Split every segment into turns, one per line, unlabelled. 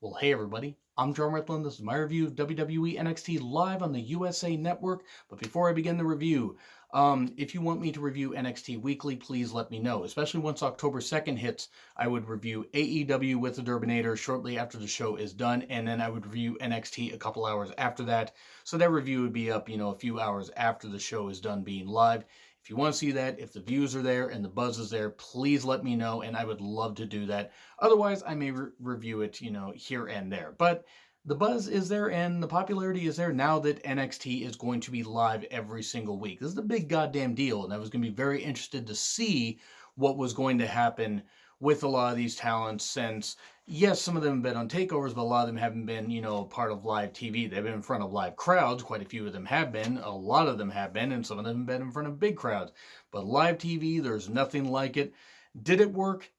Well, hey everybody, I'm John Ritlin. This is my review of WWE NXT live on the USA Network. But before I begin the review, if you want me to review NXT weekly, please let me know. Especially once October 2nd hits, I would review AEW with the Durbinator shortly after the show is done, and then I would review NXT a couple hours after that. So that review would be up, a few hours after the show is done being live. If you want to see that, if the views are there and the buzz is there, please let me know, and I would love to do that. Otherwise, I may review it, here and there. But the buzz is there and the popularity is there now that NXT is going to be live every single week. This is a big goddamn deal, and I was going to be very interested to see what was going to happen with a lot of these talents since, yes, some of them have been on takeovers, but a lot of them haven't been, part of live TV. They've been in front of live crowds. Quite a few of them have been. A lot of them have been, and some of them have been in front of big crowds. But live TV, there's nothing like it. Did it work?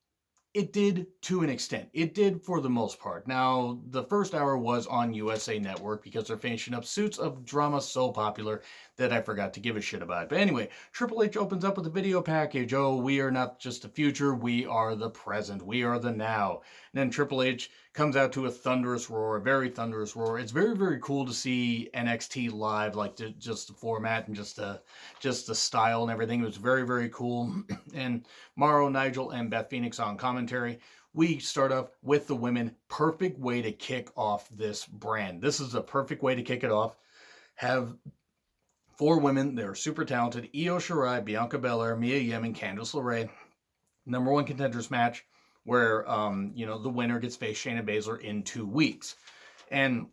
It did to an extent. It did for the most part. Now, the first hour was on USA Network because they're finishing up Suits of Drama so popular that I forgot to give a shit about it. But anyway, Triple H opens up with a video package. Oh, we are not just the future, we are the present. We are the now. And then Triple H comes out to a thunderous roar, a very thunderous roar. It's very, very cool to see NXT live, like just the format and just the style and everything. It was very, very cool. And Mauro, Nigel, and Beth Phoenix on commentary. We start off with the women. Perfect way to kick off this brand. This is a perfect way to kick it off. Have four women. They're super talented. Io Shirai, Bianca Belair, Mia Yim, and Candice LeRae. Number one contenders match where, the winner gets faced Shayna Baszler in 2 weeks. And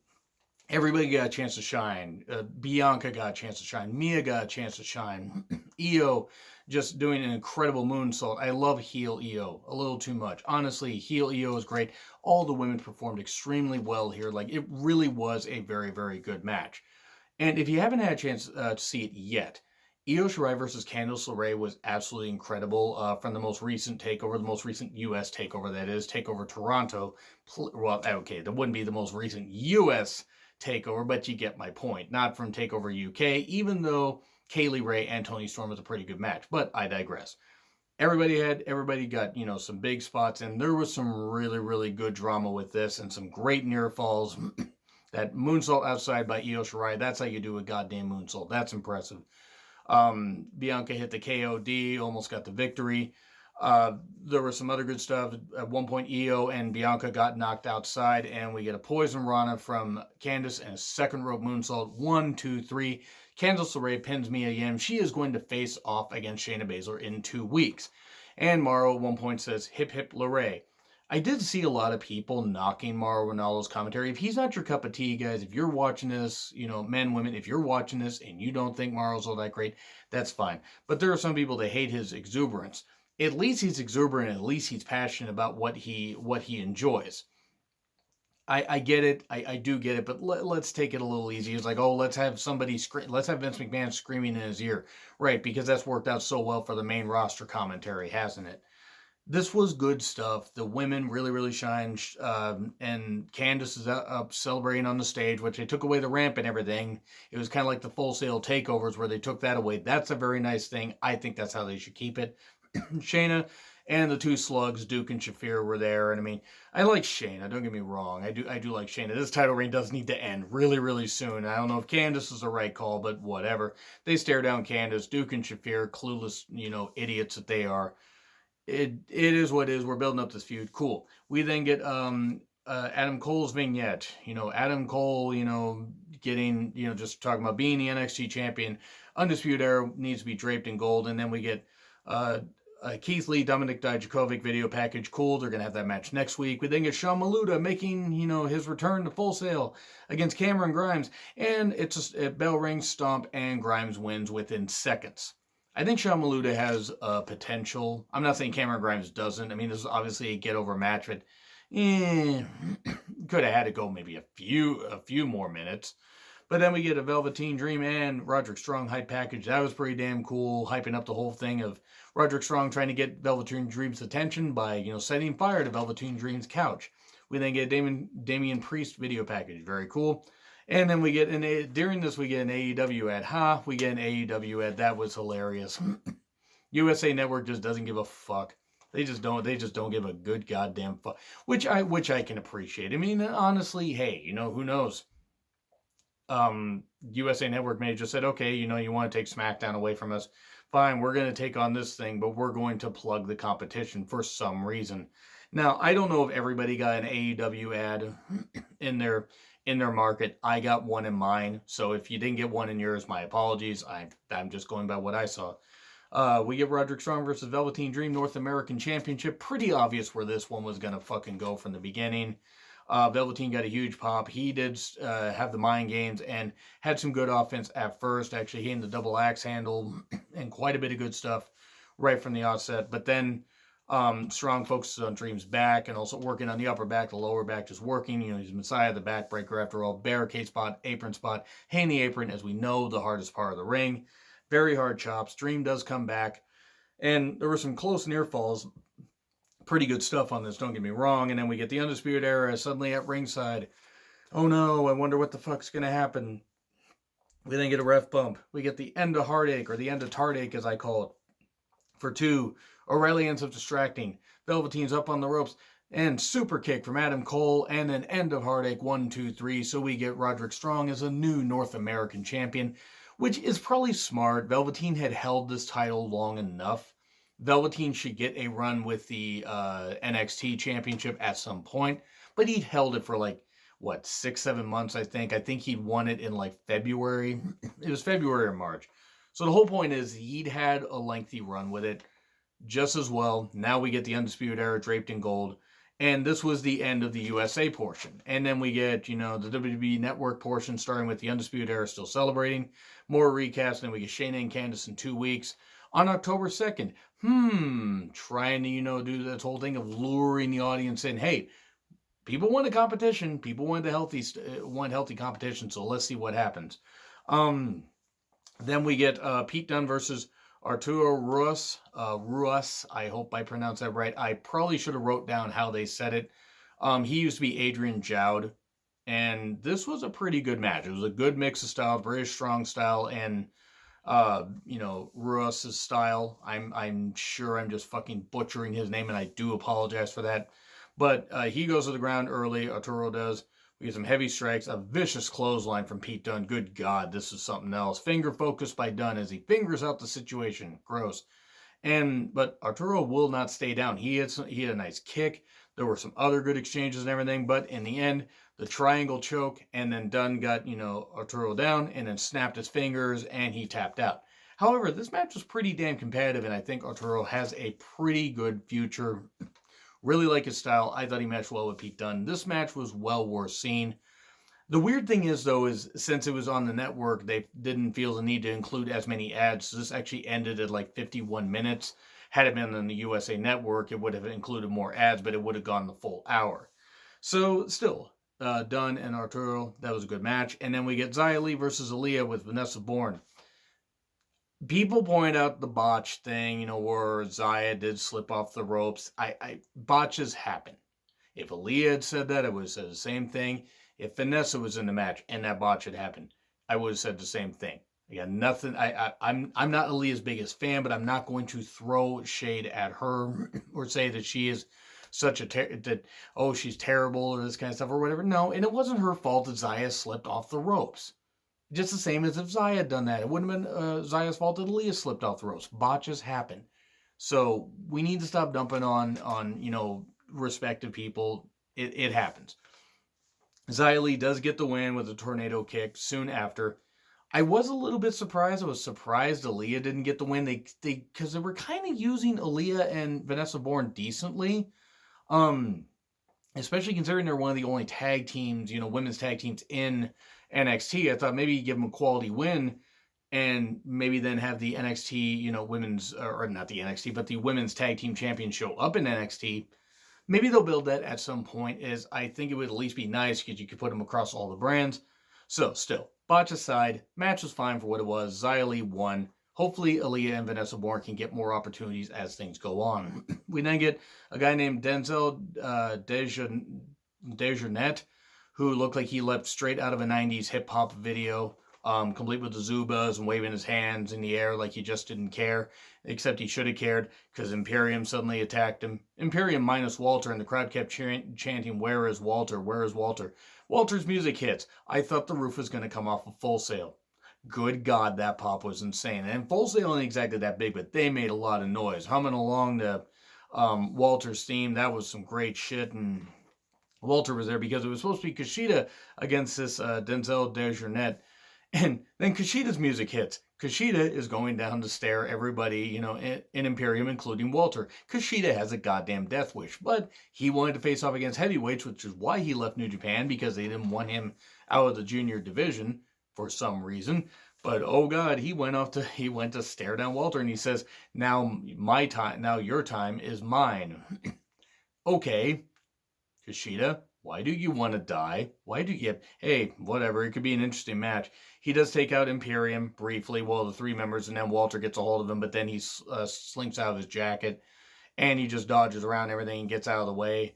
everybody got a chance to shine. Bianca got a chance to shine. Mia got a chance to shine. Io just doing an incredible moonsault. I love heel Io a little too much. Honestly, heel Io is great. All the women performed extremely well here. Like, it really was a very, very good match. And if you haven't had a chance to see it yet, Io Shirai versus Candice LeRae was absolutely incredible from the most recent takeover, the most recent U.S. takeover, that is, Takeover Toronto. Well, okay, that wouldn't be the most recent U.S. takeover, but you get my point. Not from Takeover UK, even though Kaylee Ray and Toni Storm was a pretty good match, but I digress. Everybody got, some big spots, and there was some really, really good drama with this, and some great near falls. That moonsault outside by Io Shirai, that's how you do a goddamn moonsault. That's impressive. Bianca hit the KOD, almost got the victory. There was some other good stuff. At one point, Io and Bianca got knocked outside, and we get a poison Rana from Candice and a second rope moonsault. 1, 2, 3. Candice LeRae pins Mia Yim. She is going to face off against Shayna Baszler in 2 weeks. And Mauro at one point says, hip hip LeRae. I did see a lot of people knocking Mauro Ranallo's commentary. If he's not your cup of tea, guys, if you're watching this, men, women, if you're watching this and you don't think Mauro's all that great, that's fine. But there are some people that hate his exuberance. At least he's exuberant. At least he's passionate about what he enjoys. I get it. I do get it. But let's take it a little easy. It's like, oh, let's have somebody scream. Let's have Vince McMahon screaming in his ear. Right, because that's worked out so well for the main roster commentary, hasn't it? This was good stuff. The women really, really shined. And Candice is up celebrating on the stage, which they took away the ramp and everything. It was kind of like the Full Sail takeovers where they took that away. That's a very nice thing. I think that's how they should keep it. Shayna and the two slugs, Duke and Shafir, were there. And I mean, I like Shayna. Don't get me wrong. I do like Shayna. This title reign does need to end really, really soon. I don't know if Candice is the right call, but whatever. They stare down Candice. Duke and Shafir, clueless, idiots that they are. It is what it is. We're building up this feud. Cool. We then get Adam Cole's vignette. Adam Cole, getting, just talking about being the NXT champion. Undisputed Era needs to be draped in gold. And then we get Keith Lee, Dominic Dijakovic video package. Cool. They're going to have that match next week. We then get Sean Maluta making, his return to Full Sail against Cameron Grimes. And it's a bell ring stomp, and Grimes wins within seconds. I think Sean Maluta has potential. I'm not saying Cameron Grimes doesn't. I mean, this is obviously a get-over match, but could have had to go maybe a few more minutes. But then we get a Velveteen Dream and Roderick Strong hype package. That was pretty damn cool, hyping up the whole thing of Roderick Strong trying to get Velveteen Dream's attention by, setting fire to Velveteen Dream's couch. We then get a Damian Priest video package. Very cool. And then we get during this we get an AEW ad. We get an AEW ad. That was hilarious. USA Network just doesn't give a fuck. They just don't give a good goddamn fuck, which I can appreciate. I mean, honestly, hey, who knows? USA Network may have just said, okay, you want to take SmackDown away from us. Fine, we're going to take on this thing, but we're going to plug the competition for some reason. Now, I don't know if everybody got an AEW ad in their market. I got one in mine, so if you didn't get one in yours, my apologies. I'm just going by what I saw. We get Roderick Strong versus Velveteen Dream North American Championship. Pretty obvious where this one was going to fucking go from the beginning. Velveteen got a huge pop. He did have the mind games and had some good offense at first. Actually, he in the double axe handle and quite a bit of good stuff right from the outset. But then Strong focuses on Dream's back and also working on the upper back, the lower back just working. He's Messiah, the backbreaker after all. Barricade spot, apron spot. Hey in the apron, as we know, the hardest part of the ring. Very hard chops. Dream does come back. And there were some close near falls. Pretty good stuff on this, don't get me wrong. And then we get the Undisputed Era suddenly at ringside. Oh no, I wonder what the fuck's going to happen. We then get a ref bump. We get the end of Heartache, or the end of Tartache as I call it, for 2. O'Reilly ends up distracting. Velveteen's up on the ropes. And super kick from Adam Cole. And an end of Heartache, 1, 2, 3. So we get Roderick Strong as a new North American champion, which is probably smart. Velveteen had held this title long enough. Velveteen should get a run with the NXT championship at some point, but he'd held it for 6-7 months, I think. I think he'd won it in February. It was February or March. So the whole point is he'd had a lengthy run with it just as well. Now we get the Undisputed Era draped in gold. And this was the end of the USA portion. And then we get, the WWE Network portion starting with the Undisputed Era still celebrating. More recasts, and then we get Shayna and Candice in 2 weeks. On October 2nd, trying to, do this whole thing of luring the audience in. Hey, people want a competition. People want healthy competition, so let's see what happens. Then we get Pete Dunne versus Arturo Ruas. I hope I pronounced that right. I probably should have wrote down how they said it. He used to be Adrian Jowd, and this was a pretty good match. It was a good mix of styles, British strong style, and Ruas's style. I'm sure I'm just fucking butchering his name, and I do apologize for that. But he goes to the ground early. Arturo does. We get some heavy strikes, a vicious clothesline from Pete Dunne. Good God, this is something else. Finger focus by Dunne as he fingers out the situation. Gross. But Arturo will not stay down. He had a nice kick. There were some other good exchanges and everything, but in the end, the triangle choke, and then Dunn got, Arturo down and then snapped his fingers and he tapped out. However, this match was pretty damn competitive, and I think Arturo has a pretty good future. Really like his style. I thought he matched well with Pete Dunne. This match was well worth seeing. The weird thing is, though, is since it was on the network, they didn't feel the need to include as many ads. So this actually ended at 51 minutes. Had it been on the USA Network, it would have included more ads, but it would have gone the full hour. So, still, Dunn and Arturo, that was a good match. And then we get Xiety versus Aliyah with Vanessa Bourne. People point out the botch thing, where Xia did slip off the ropes. Botches happen. If Aliyah had said that, I would have said the same thing. If Vanessa was in the match and that botch had happened, I would have said the same thing. I got nothing. I'm not Aliyah's biggest fan, but I'm not going to throw shade at her or say that she is such she's terrible or this kind of stuff or whatever. No, and it wasn't her fault that Xia slipped off the ropes. Just the same as if Xia had done that. It wouldn't have been Xia's fault that Aliyah slipped off the ropes. Botches happen. So we need to stop dumping on respective people. It happens. Xiety does get the win with a tornado kick soon after. I was a little bit surprised. I was surprised Aliyah didn't get the win. Because they were kind of using Aliyah and Vanessa Bourne decently. Especially considering they're one of the only tag teams, women's tag teams in NXT. I thought maybe you give them a quality win and maybe then have the NXT, women's, or not the NXT, but the women's tag team champion show up in NXT. Maybe they'll build that at some point. I think it would at least be nice because you could put them across all the brands. So, still, botch aside, match was fine for what it was. Xiety won. Hopefully, Aliyah and Vanessa Bourne can get more opportunities as things go on. We then get a guy named Denzel Dejournette, who looked like he leapt straight out of a 90s hip-hop video complete with the Zubas and waving his hands in the air like he just didn't care, except he should have cared because Imperium suddenly attacked him. Imperium minus Walter, and the crowd kept chanting, "Where is Walter? Where is Walter?" Walter's music hits. I thought the roof was going to come off of Full Sail. Good God, that pop was insane. And Full Sail ain't exactly that big, but they made a lot of noise. Humming along to Walter's theme, that was some great shit, and Walter was there because it was supposed to be Kushida against this Denzel Dejournette. And then Kushida's music hits. Kushida is going down to stare everybody, in Imperium, including Walter. Kushida has a goddamn death wish, but he wanted to face off against heavyweights, which is why he left New Japan, because they didn't want him out of the junior division for some reason. But oh God, he went to stare down Walter, and he says, "Now my time, now your time is mine." Okay, Kushida, why do you want to die? Why do you... Hey, whatever, it could be an interesting match. He does take out Imperium briefly, the three members, and then Walter gets a hold of him, but then he slinks out of his jacket, and he just dodges around everything and gets out of the way.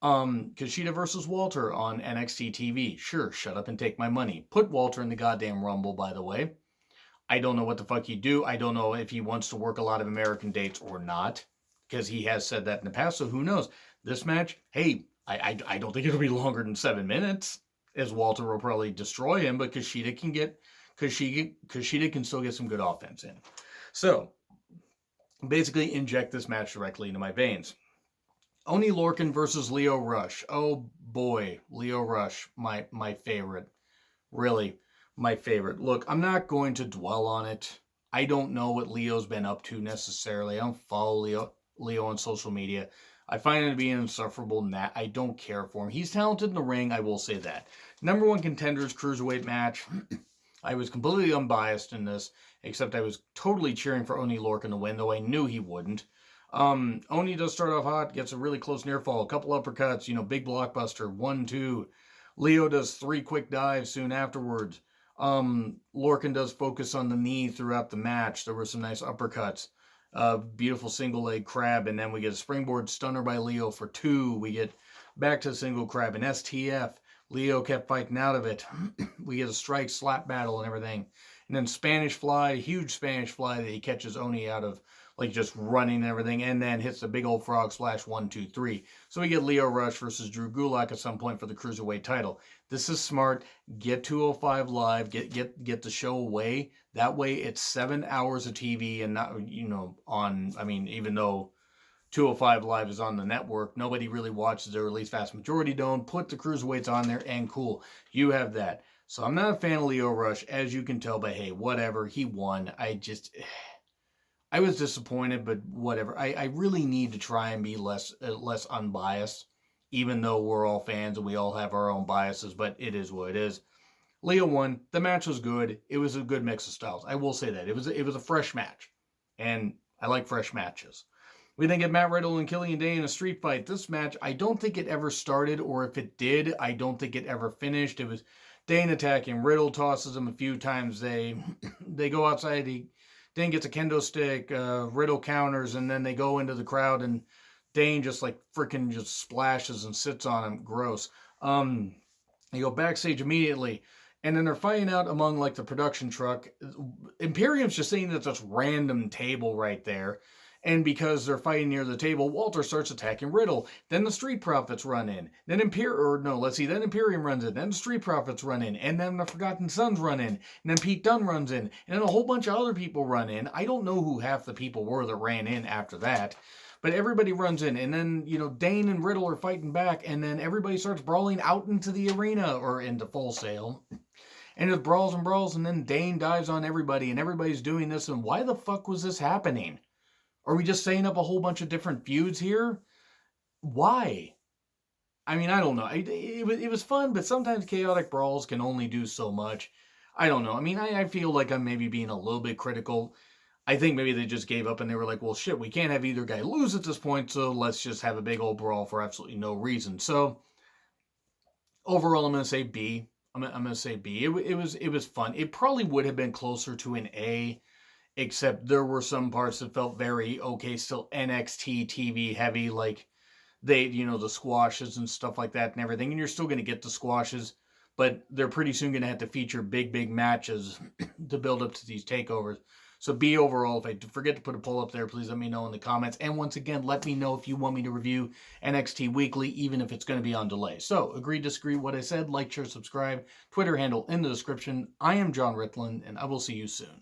Kushida versus Walter on NXT TV. Sure, shut up and take my money. Put Walter in the goddamn Rumble, by the way. I don't know what the fuck he'd do. I don't know if he wants to work a lot of American dates or not, because he has said that in the past, so who knows? This match, hey, I don't think it'll be longer than 7 minutes, as Walter will probably destroy him, but Kushida can still get some good offense in. So, basically inject this match directly into my veins. Oney Lorcan versus Lio Rush. Oh boy, Lio Rush, my favorite. Really, my favorite. Look, I'm not going to dwell on it. I don't know what Leo's been up to necessarily. I don't follow Lio on social media. I find him to be an insufferable gnat. I don't care for him. He's talented in the ring, I will say that. Number one contenders cruiserweight match. I was completely unbiased in this, except I was totally cheering for Oney Lorcan to win, though I knew he wouldn't. Oney does start off hot, gets a really close near fall, a couple uppercuts, big blockbuster, 1, 2. Lio does 3 quick dives soon afterwards. Lorcan does focus on the knee throughout the match. There were some nice uppercuts. Beautiful single leg crab, and then we get a springboard stunner by Lio for 2. We get back to single crab and STF. Lio kept fighting out of it. We get a strike slap battle and everything. And then Spanish fly, huge Spanish fly that he catches Oney out of, like just running and everything, and then hits the big old frog splash 1, 2, 3. So we get Lio Rush versus Drew Gulak at some point for the Cruiserweight title. This is smart. Get 205 Live. Get the show away. That way it's 7 hours of TV and not, even though 205 Live is on the network, nobody really watches it, or at least vast majority don't. Put the Cruiserweights on there and cool. You have that. So I'm not a fan of Lio Rush, as you can tell, but hey, whatever. He won. I was disappointed, but whatever. I really need to try and be less unbiased, even though we're all fans and we all have our own biases, but it is what it is. Lio won. The match was good. It was a good mix of styles. I will say that. It was a fresh match, and I like fresh matches. We then get Matt Riddle and Killian Dane in a street fight. This match, I don't think it ever started, or if it did, I don't think it ever finished. It was Dane attacking. Riddle tosses him a few times. They go outside. Dane gets a kendo stick, Riddle counters, and then they go into the crowd, and Dane just freaking just splashes and sits on him. Gross. They go backstage immediately, and then they're fighting out among the production truck. Imperium's just sitting at this random table right there, and because they're fighting near the table, Walter starts attacking Riddle. Then the Street Profits run in. Then Imperium runs in. Then the Street Profits run in. And then the Forgotten Sons run in. And then Pete Dunne runs in. And then a whole bunch of other people run in. I don't know who half the people were that ran in after that. But everybody runs in. And then, Dane and Riddle are fighting back. And then everybody starts brawling out into the arena, or into Full Sail. And it brawls and brawls. And then Dane dives on everybody. And everybody's doing this. And why the fuck was this happening? Are we just setting up a whole bunch of different feuds here? Why? I don't know. It was fun, but sometimes chaotic brawls can only do so much. I don't know. I feel like I'm maybe being a little bit critical. I think maybe they just gave up and they were like, well, shit, we can't have either guy lose at this point, so let's just have a big old brawl for absolutely no reason. So, overall, I'm going to say B. I'm going to say B. It was fun. It probably would have been closer to an A, except there were some parts that felt very, still NXT TV heavy, like the squashes and stuff like that and everything, and you're still going to get the squashes, but they're pretty soon going to have to feature big matches to build up to these takeovers. So be overall, if I forget to put a poll up there, please let me know in the comments. And once again, let me know if you want me to review NXT Weekly, even if it's going to be on delay. So, agree, disagree what I said, like, share, subscribe, Twitter handle in the description. I am John Ritland, and I will see you soon.